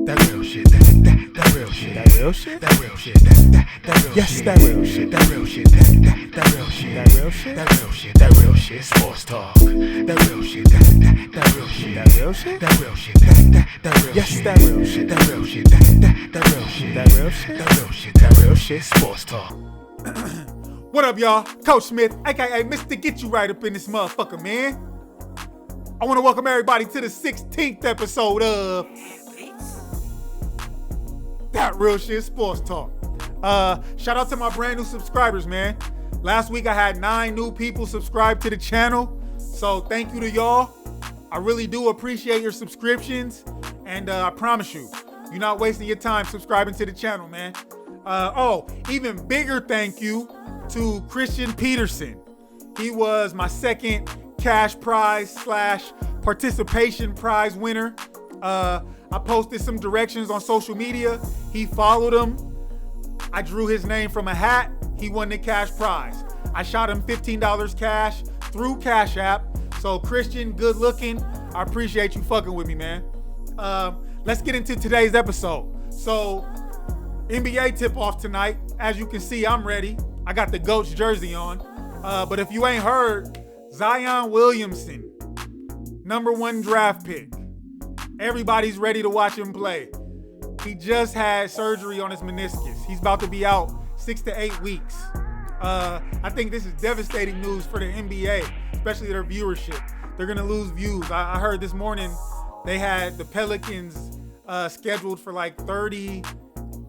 That real shit, that real shit, that real shit, that real shit, that real yes, shit, that real shit, that real shit, that real shit, that real shit, that real shit, that real shit, sports talk. That real shit, that real shit, that real shit, that real shit, that real yes, shit, that real shit, that real shit, that real shit, that real shit, that real shit, that real shit, sports talk. What up, y'all? Coach Smith, aka Mr. Get You Right Up in this motherfucker, man. I want to welcome everybody to the 16th episode of That Real Shit Sports Talk. Shout out to my brand new subscribers, man. Last week I had 9 new people subscribe to the channel, so thank you to y'all. I really do appreciate your subscriptions, and I promise you, you're not wasting your time subscribing to the channel, man. Even bigger thank you to Christian Peterson. He was my second cash prize / participation prize winner. I posted some directions on social media. He followed them. I drew his name from a hat. He won the cash prize. I shot him $15 cash through Cash App. So Christian, good looking. I appreciate you fucking with me, man. Let's get into today's episode. So NBA tip-off tonight. As you can see, I'm ready. I got the GOAT's jersey on. But if you ain't heard, Zion Williamson, #1 draft pick. Everybody's ready to watch him play. He just had surgery on his meniscus. He's about to be out 6 to 8 weeks. I think this is devastating news for the NBA, especially their viewership. They're going to lose views. I heard this morning they had the Pelicans scheduled for like 30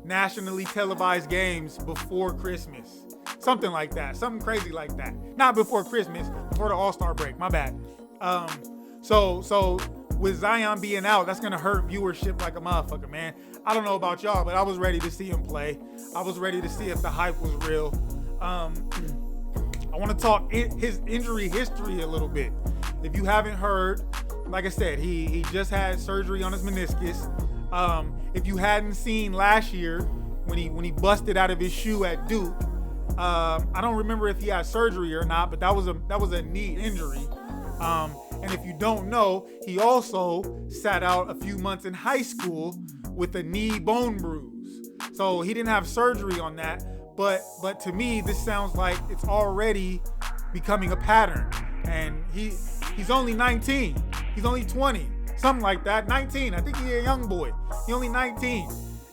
nationally televised games before Christmas. Something like that. Something crazy like that. Not before Christmas, before the All-Star break. My bad. So with Zion being out, that's going to hurt viewership like a motherfucker, man. I don't know about y'all, but I was ready to see him play. I was ready to see if the hype was real. I want to talk his injury history a little bit. If you haven't heard, like I said, he just had surgery on his meniscus. If you hadn't seen last year when he busted out of his shoe at Duke, I don't remember if he had surgery or not, but that was a knee injury. And if you don't know, he also sat out a few months in high school with a knee bone bruise. So he didn't have surgery on that, but to me, this sounds like it's already becoming a pattern. And he's only 19. He's only 20, something like that. 19. I think he's a young boy. He's only 19,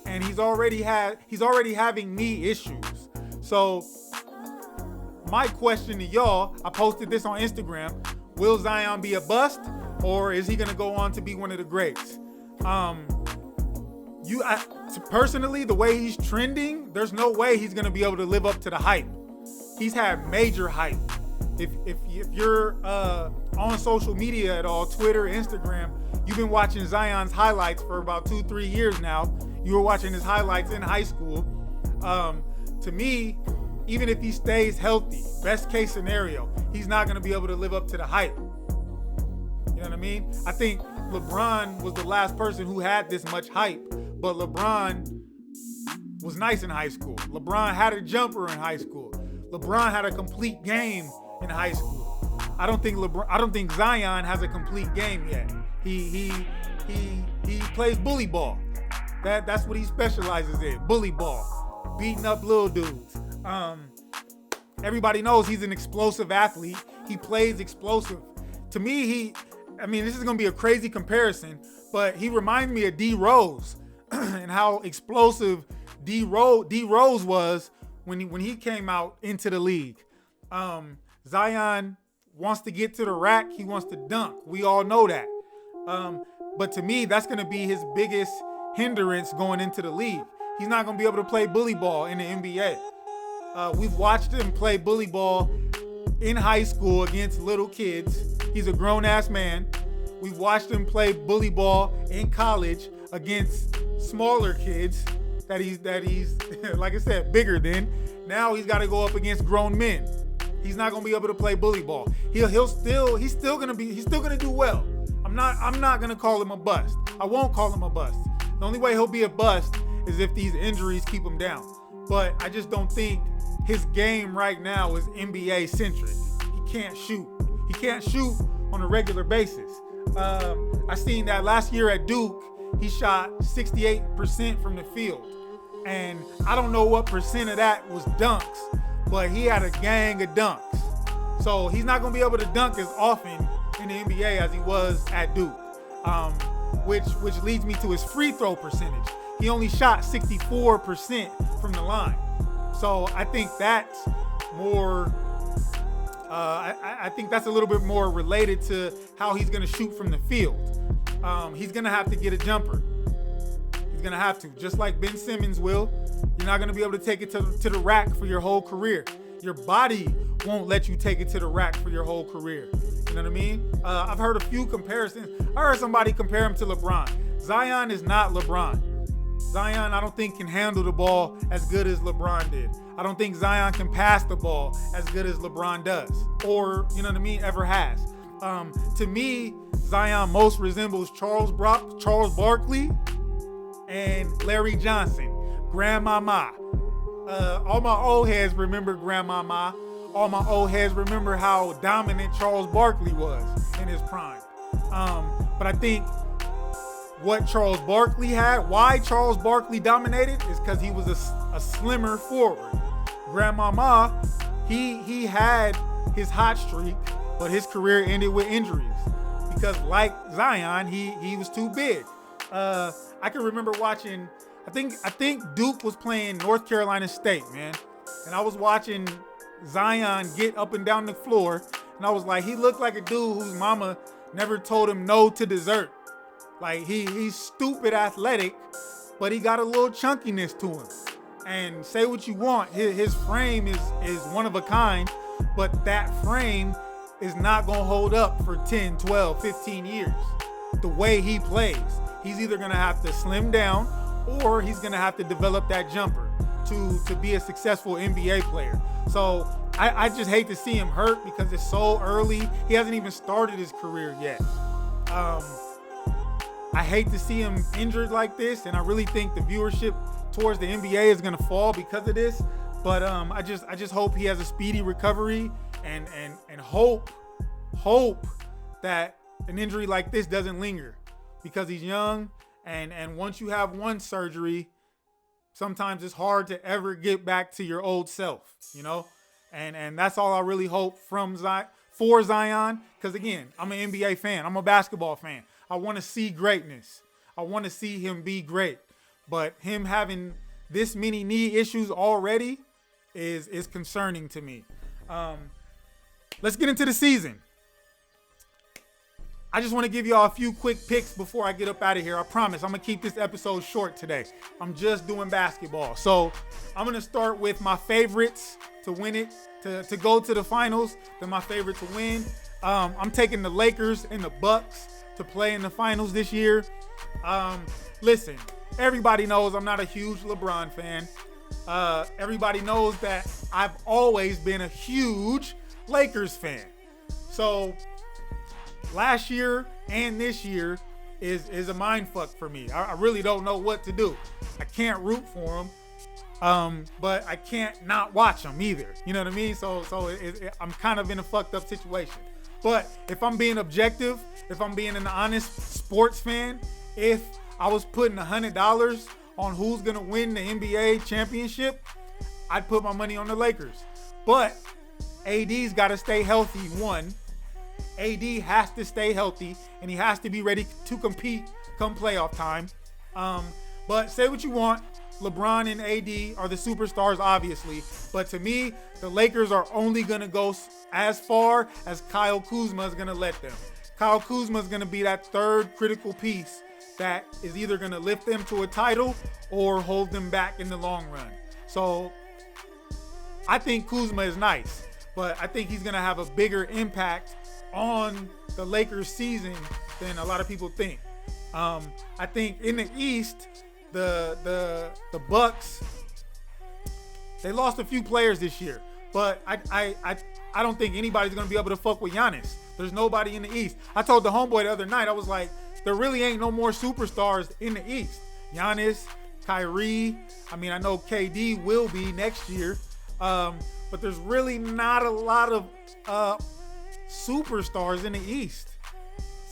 and he's already having knee issues. So my question to y'all, I posted this on Instagram. Will Zion be a bust, or is he gonna go on to be one of the greats? Personally, the way he's trending, there's no way he's gonna be able to live up to the hype. He's had major hype. If you're on social media at all, Twitter, Instagram, you've been watching Zion's highlights for about 2-3 years now. You were watching his highlights in high school. To me, even if he stays healthy, best case scenario, he's not going to be able to live up to the hype. You know what I mean? I think LeBron was the last person who had this much hype, but LeBron was nice in high school. LeBron had a jumper in high school. LeBron had a complete game in high school. I don't think Zion has a complete game yet. He plays bully ball. That's what he specializes in, bully ball, beating up little dudes. Everybody knows he's an explosive athlete. He plays explosive. To me, this is going to be a crazy comparison, but he reminds me of D Rose and how explosive D Rose was when he came out into the league. Zion wants to get to the rack. He wants to dunk. We all know that. But to me, that's going to be his biggest hindrance going into the league. He's not going to be able to play bully ball in the NBA. We've watched him play bully ball in high school against little kids. He's a grown-ass man. We've watched him play bully ball in college against smaller kids that he's like I said, bigger than. Now he's got to go up against grown men. He's not going to be able to play bully ball. He's still going to do well. I'm not going to call him a bust. I won't call him a bust. The only way he'll be a bust is if these injuries keep him down. But I just don't think his game right now is NBA centric. He can't shoot. He can't shoot on a regular basis. I seen that last year at Duke. he shot 68% from the field. And I don't know what percent of that was dunks, but he had a gang of dunks. So he's not going to be able to dunk as often in the NBA as he was at Duke, which leads me to his free throw percentage. He only shot 64% from the line. So I think that's more, I think that's a little bit more related to how he's going to shoot from the field. He's going to have to get a jumper. He's going to have to, just like Ben Simmons will. You're not going to be able to take it to the rack for your whole career. Your body won't let you take it to the rack for your whole career. You know what I mean? I've heard a few comparisons. I heard somebody compare him to LeBron. Zion is not LeBron. Zion, I don't think, can handle the ball as good as LeBron did. I don't think Zion can pass the ball as good as LeBron does, or, you know what I mean, ever has. To me, Zion most resembles Charles Barkley and Larry Johnson, Grandmama. All my old heads remember Grandmama. All my old heads remember how dominant Charles Barkley was in his prime. But I think what Charles Barkley had, why Charles Barkley dominated, is because he was a slimmer forward. Grandmama, he had his hot streak, but his career ended with injuries because, like Zion, he was too big. I can remember watching, I think Duke was playing North Carolina State, man, and I was watching Zion get up and down the floor, and I was like, he looked like a dude whose mama never told him no to dessert. Like he's stupid athletic, but he got a little chunkiness to him. And say what you want, his frame is one of a kind, but that frame is not gonna hold up for 10, 12, 15 years. The way he plays, he's either gonna have to slim down or he's gonna have to develop that jumper to be a successful NBA player. So I just hate to see him hurt because it's so early. He hasn't even started his career yet. I hate to see him injured like this, and I really think the viewership towards the NBA is gonna fall because of this. But I just hope he has a speedy recovery and hope that an injury like this doesn't linger because he's young, and once you have one surgery, sometimes it's hard to ever get back to your old self, you know? And that's all I really hope for Zion, because again, I'm an NBA fan. I'm a basketball fan. I want to see greatness. I want to see him be great. But him having this many knee issues already is concerning to me. Let's get into the season. I just want to give y'all a few quick picks before I get up out of here. I promise I'm going to keep this episode short today. I'm just doing basketball. So I'm going to start with my favorites to win it, to go to the finals. They're my favorite to win. I'm taking the Lakers and the Bucks to play in the finals this year. Listen, everybody knows I'm not a huge LeBron fan. Everybody knows that I've always been a huge Lakers fan. So last year and this year is a mind fuck for me. I really don't know what to do. I can't root for them, but I can't not watch them either. You know what I mean? So I'm kind of in a fucked up situation. But if I'm being objective, if I'm being an honest sports fan, if I was putting $100 on who's gonna win the NBA championship, I'd put my money on the Lakers. But AD's got to stay healthy. One, AD has to stay healthy, and he has to be ready to compete come playoff time. But say what you want, LeBron and AD are the superstars, obviously. But to me, the Lakers are only going to go as far as Kyle Kuzma is going to let them. Kyle Kuzma is going to be that third critical piece that is either going to lift them to a title or hold them back in the long run. So I think Kuzma is nice, but I think he's going to have a bigger impact on the Lakers season than a lot of people think. I think in the East, the Bucks, they lost a few players this year, but I don't think anybody's gonna be able to fuck with Giannis. There's nobody in the East. I told the homeboy the other night, I was like, there really ain't no more superstars in the East. Giannis, Kyrie, I mean, I know KD will be next year, but there's really not a lot of superstars in the East.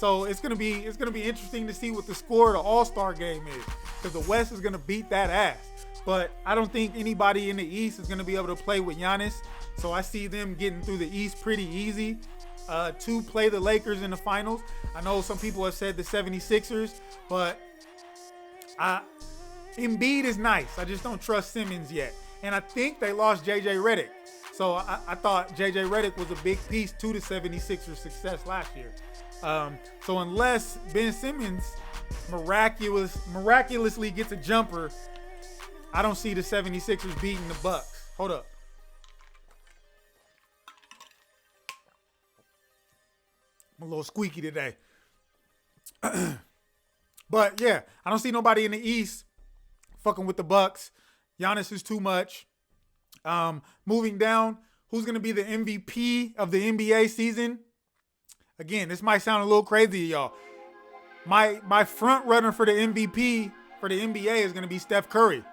So it's gonna be interesting to see what the score of the All-Star game is, because the West is gonna beat that ass. But I don't think anybody in the East is gonna be able to play with Giannis. So I see them getting through the East pretty easy to play the Lakers in the finals. I know some people have said the 76ers, but Embiid is nice. I just don't trust Simmons yet. And I think they lost J.J. Redick. So I thought J.J. Redick was a big piece to the 76ers' success last year. So unless Ben Simmons miraculously gets a jumper, I don't see the 76ers beating the Bucks. Hold up. I'm a little squeaky today. But yeah, I don't see nobody in the East fucking with the Bucks. Giannis is too much. Moving down, who's going to be the MVP of the NBA season? Again, this might sound a little crazy to y'all. My front runner for the MVP for the NBA is going to be Steph Curry.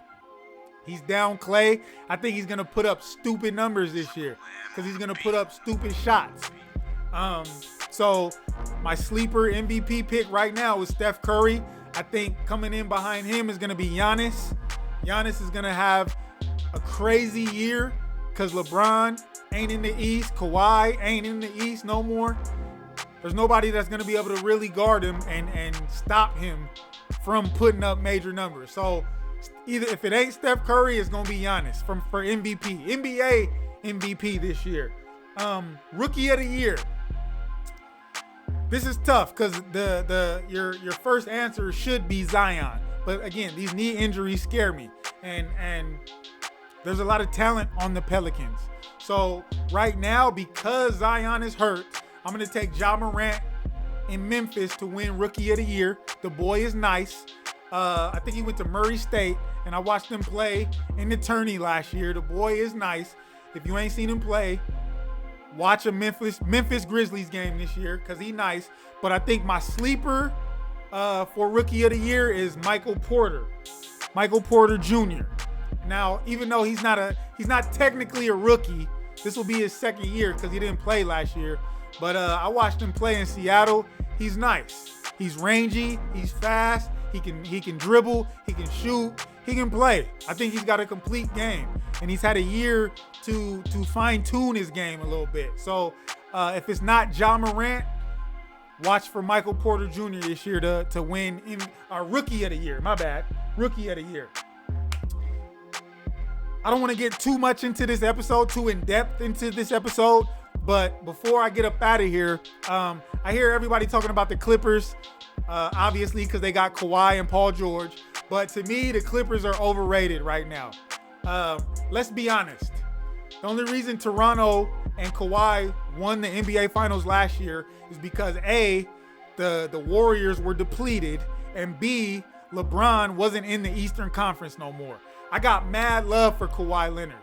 He's down Clay. I think he's going to put up stupid numbers this year because he's going to put up stupid shots. So my sleeper MVP pick right now is Steph Curry. I think coming in behind him is going to be Giannis. Giannis is going to have a crazy year because LeBron ain't in the East. Kawhi ain't in the East no more. There's nobody that's going to be able to really guard him and stop him from putting up major numbers. So either if it ain't Steph Curry, it's going to be Giannis for MVP. NBA MVP this year. Rookie of the year. This is tough because your first answer should be Zion. But again, these knee injuries scare me. And there's a lot of talent on the Pelicans. So right now, because Zion is hurt, I'm going to take Ja Morant in Memphis to win Rookie of the Year. The boy is nice. I think he went to Murray State, and I watched him play in the tourney last year. The boy is nice. If you ain't seen him play, watch a Memphis Grizzlies game this year because he's nice. But I think my sleeper for Rookie of the Year is Michael Porter Jr. Now, even though he's not technically a rookie, this will be his second year because he didn't play last year. But I watched him play in Seattle. He's nice. He's rangy. He's fast. He can dribble. He can shoot. He can play. I think he's got a complete game, and he's had a year to fine tune his game a little bit. So if it's not Ja Morant, watch for Michael Porter Jr. this year to win Rookie of the Year. My bad. Rookie of the Year. I don't want to get too much into this episode, too in depth into this episode, but before I get up out of here, I hear everybody talking about the Clippers, obviously because they got Kawhi and Paul George, but to me, the Clippers are overrated right now. Let's be honest. The only reason Toronto and Kawhi won the NBA Finals last year is because A, the Warriors were depleted, and B, LeBron wasn't in the Eastern Conference no more. I got mad love for Kawhi Leonard.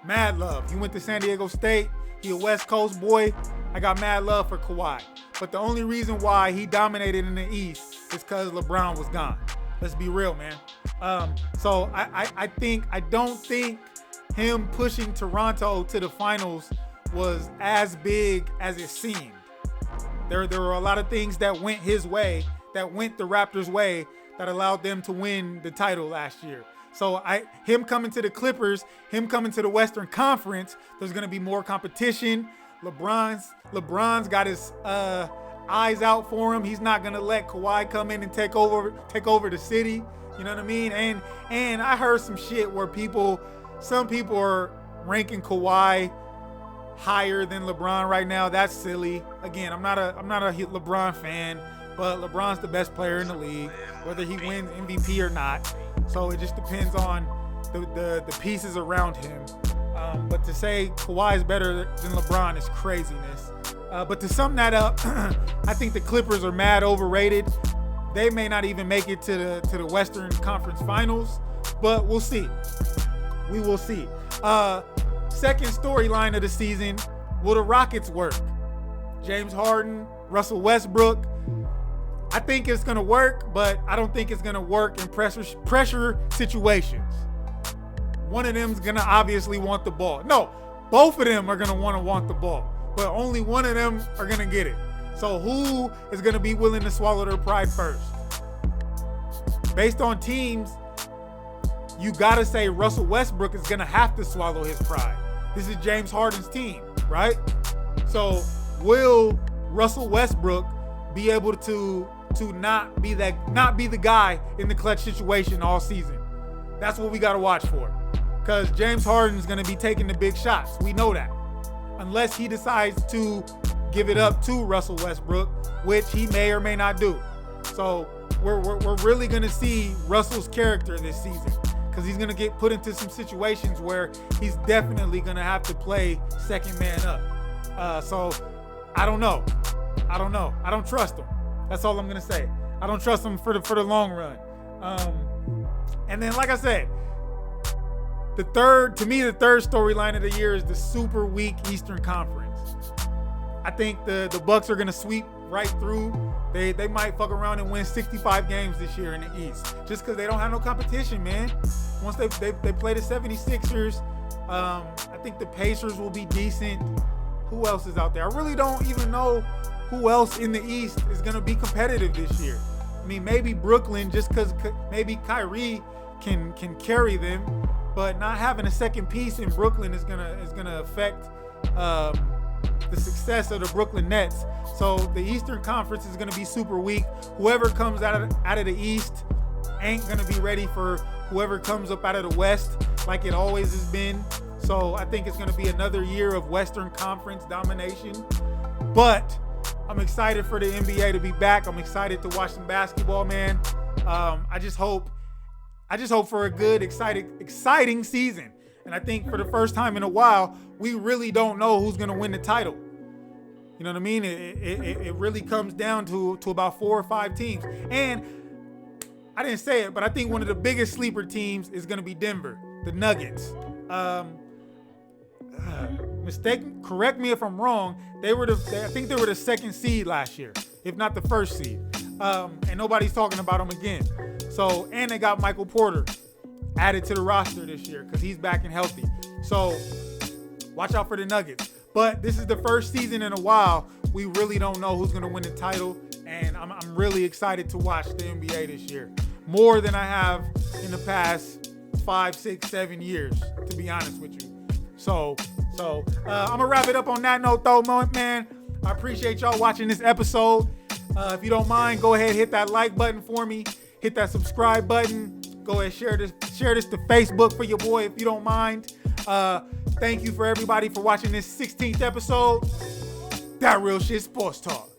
Mad love. He went to San Diego State. He a West Coast boy. I got mad love for Kawhi. But the only reason why he dominated in the East is because LeBron was gone. Let's be real, man. So I don't think him pushing Toronto to the finals was as big as it seemed. There were a lot of things that went his way, that went the Raptors' way, that allowed them to win the title last year. So him coming to the Clippers, him coming to the Western Conference, there's going to be more competition. LeBron's got his eyes out for him. He's not going to let Kawhi come in and take over the city. You know what I mean? And I heard some shit where some people are ranking Kawhi higher than LeBron right now. That's silly. Again, I'm not a LeBron fan, but LeBron's the best player in the league, whether he wins MVP or not. So it just depends on the pieces around him. But to say Kawhi is better than LeBron is craziness. But to sum that up, I think the Clippers are mad overrated. They may not even make it to the Western Conference Finals, but we'll see. We will see. Second storyline of the season, will the Rockets work? James Harden, Russell Westbrook. I think it's going to work, but I don't think it's going to work in pressure situations. One of them is going to obviously want the ball. No, both of them are going to want the ball, but only one of them are going to get it. So who is going to be willing to swallow their pride first? Based on teams, you got to say Russell Westbrook is going to have to swallow his pride. This is James Harden's team, right? So will Russell Westbrook be able to not be the guy in the clutch situation all season? That's what we got to watch for. Because James Harden is going to be taking the big shots. We know that. Unless he decides to give it up to Russell Westbrook, which he may or may not do. So we're really going to see Russell's character this season, because he's going to get put into some situations where he's definitely going to have to play second man up. So I don't know. I don't trust him. That's all I'm going to say. I don't trust him for the long run. And then, like I said, the third storyline of the year is the super weak Eastern Conference. I think the Bucks are going to sweep right through. They might fuck around and win 65 games this year in the East, just because they don't have no competition, man. Once they play the 76ers, I think the Pacers will be decent. Who else is out there? I really don't even know who else in the East is going to be competitive this year. I mean, maybe Brooklyn, just because maybe Kyrie can carry them, but not having a second piece in Brooklyn is gonna affect the success of the Brooklyn Nets. So the Eastern Conference is gonna be super weak. Whoever comes out of the East ain't gonna be ready for whoever comes up out of the West, like it always has been. So I think it's gonna be another year of Western Conference domination. But I'm excited for the NBA to be back. I'm excited to watch some basketball, man. I just hope for a good, exciting season. And I think for the first time in a while, we really don't know who's going to win the title. You know what I mean? It really comes down to about 4 or 5 teams. And I didn't say it, but I think one of the biggest sleeper teams is going to be Denver, the Nuggets. Correct me if I'm wrong. I think they were the second seed last year, if not the first seed. And nobody's talking about them again. So, and they got Michael Porter added to the roster this year because he's back and healthy. So, watch out for the Nuggets. But this is the first season in a while we really don't know who's going to win the title, and I'm really excited to watch the NBA this year, more than I have in the past 5, 6, 7 years, to be honest with you. So I'm gonna wrap it up on that note, though, man. I appreciate y'all watching this episode. If you don't mind, go ahead, hit that like button for me. Hit that subscribe button. Go ahead, share this to Facebook for your boy if you don't mind. Thank you for everybody for watching this 16th episode. That Real Shit Sports Talk.